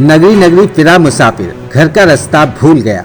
नगरी नगरी फिरा मुसाफिर, घर का रास्ता भूल गया।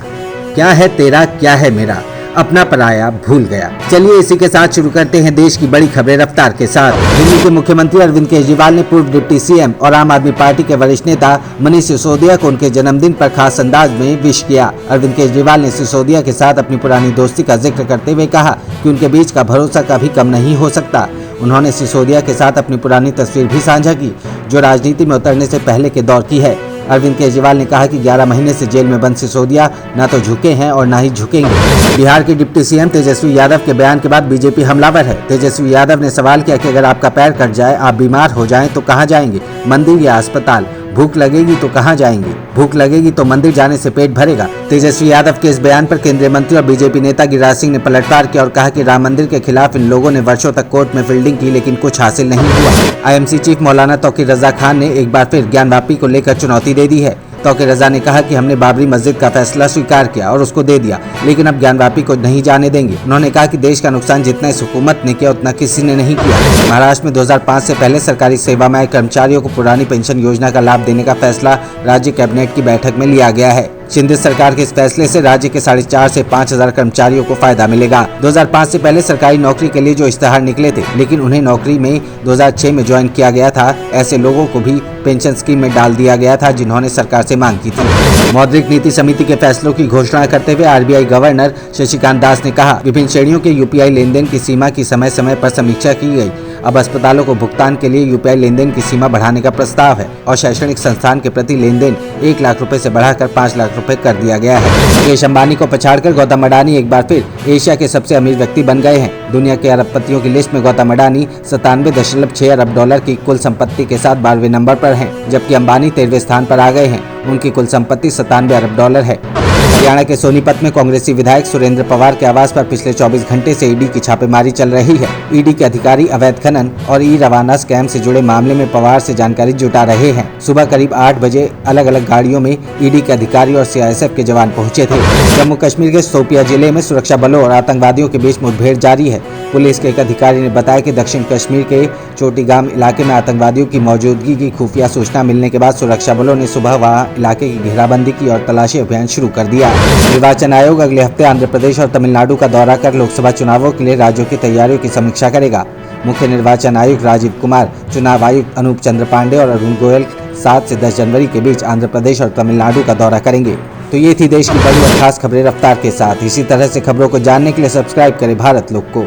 क्या है तेरा क्या है मेरा, अपना पराया भूल गया। चलिए इसी के साथ शुरू करते हैं देश की बड़ी खबरें रफ्तार के साथ। दिल्ली के मुख्यमंत्री अरविंद केजरीवाल ने पूर्व डिप्टी सीएम और आम आदमी पार्टी के वरिष्ठ नेता मनीष सिसोदिया को उनके जन्मदिन पर खास अंदाज में विश किया। अरविंद केजरीवाल ने सिसोदिया के साथ अपनी पुरानी दोस्ती का जिक्र करते हुए कहा कि उनके बीच का भरोसा कभी कम नहीं हो सकता। उन्होंने सिसोदिया के साथ अपनी पुरानी तस्वीर भी साझा की, जो राजनीति में उतरने से पहले के दौर की है। अरविंद केजरीवाल ने कहा कि 11 महीने से जेल में बंद सिसोदिया न तो झुके हैं और न ही झुकेंगे। बिहार के डिप्टी सीएम तेजस्वी यादव के बयान के बाद बीजेपी हमलावर है। तेजस्वी यादव ने सवाल किया कि अगर आपका पैर कट जाए, आप बीमार हो जाएं तो कहां जाएंगे, मंदिर या अस्पताल? भूख लगेगी तो कहां जाएंगे? भूख लगेगी तो मंदिर जाने से पेट भरेगा। तेजस्वी यादव के इस बयान पर केंद्रीय मंत्री और बीजेपी नेता गिरिराज सिंह ने पलटवार किया और कहा कि राम मंदिर के खिलाफ इन लोगों ने वर्षों तक कोर्ट में फील्डिंग की, लेकिन कुछ हासिल नहीं हुआ। आईएमसी चीफ मौलाना तौकीर रजा खान ने एक बार फिर ज्ञानवापी को लेकर चुनौती दे दी है। तौकीर रजा ने कहा कि हमने बाबरी मस्जिद का फैसला स्वीकार किया और उसको दे दिया, लेकिन अब ज्ञानवापी को नहीं जाने देंगे। उन्होंने कहा कि देश का नुकसान जितना इस हुकूमत ने किया उतना किसी ने नहीं किया। महाराष्ट्र में 2005 से पहले सरकारी सेवा में आए कर्मचारियों को पुरानी पेंशन योजना का लाभ देने का फैसला राज्य कैबिनेट की बैठक में लिया गया है। शिंदे सरकार के इस फैसले से राज्य के 4,500 से 5,000 कर्मचारियों को फायदा मिलेगा। 2005 से पहले सरकारी नौकरी के लिए जो इश्तेहार निकले थे, लेकिन उन्हें नौकरी में 2006 में ज्वाइन किया गया था, ऐसे लोगों को भी पेंशन स्कीम में डाल दिया गया था जिन्होंने सरकार से मांग की थी। मौद्रिक नीति समिति के फैसलों की घोषणा करते हुए आरबीआई गवर्नर शशिकांत दास ने कहा, विभिन्न श्रेणियों के यूपीआई लेनदेन की सीमा की समय समय पर समीक्षा की गई। अब अस्पतालों को भुगतान के लिए यूपीआई लेनदेन की सीमा बढ़ाने का प्रस्ताव है और शैक्षणिक संस्थान के प्रति लेनदेन 1 लाख रुपए से बढ़ाकर 5 लाख रुपए कर दिया गया है। मुकेश अंबानी को पछाड़कर गौतम अडानी एक बार फिर एशिया के सबसे अमीर व्यक्ति बन गए हैं। दुनिया के अरबपतियों की लिस्ट में गौतम अडानी 97.6 अरब डॉलर की कुल संपत्ति के साथ 12वें नंबर पर हैं, जबकि अंबानी 13वें स्थान पर आ गए हैं। उनकी कुल संपत्ति 97 अरब डॉलर है। हरियाणा के सोनीपत में कांग्रेसी विधायक सुरेंद्र पवार के आवास पर पिछले 24 घंटे से ईडी की छापेमारी चल रही है। ईडी के अधिकारी अवैध खनन और ई रवाना स्कैम से जुड़े मामले में पवार से जानकारी जुटा रहे हैं। सुबह करीब 8 बजे अलग अलग गाड़ियों में ईडी के अधिकारी और सीआईएसएफ के जवान पहुंचे थे। जम्मू कश्मीर के शोपियां जिले में सुरक्षा बलों और आतंकवादियों के बीच मुठभेड़ जारी है। पुलिस के एक अधिकारी ने बताया कि दक्षिण कश्मीर के चोटीगाम इलाके में आतंकवादियों की मौजूदगी की खुफिया सूचना मिलने के बाद सुरक्षा बलों ने सुबह वहां इलाके की घेराबंदी की और तलाशी अभियान शुरू कर दिया। निर्वाचन आयोग अगले हफ्ते आंध्र प्रदेश और तमिलनाडु का दौरा कर लोकसभा चुनावों के लिए राज्यों की तैयारियों की समीक्षा करेगा। मुख्य निर्वाचन आयुक्त राजीव कुमार, चुनाव आयुक्त अनूप चंद्र पांडे और अरुण गोयल 7 से 10 जनवरी के बीच आंध्र प्रदेश और तमिलनाडु का दौरा करेंगे। तो ये थी देश की बड़ी और खास खबरें रफ्तार के साथ। इसी तरह से खबरों को जानने के लिए सब्सक्राइब करें भारत लोक को।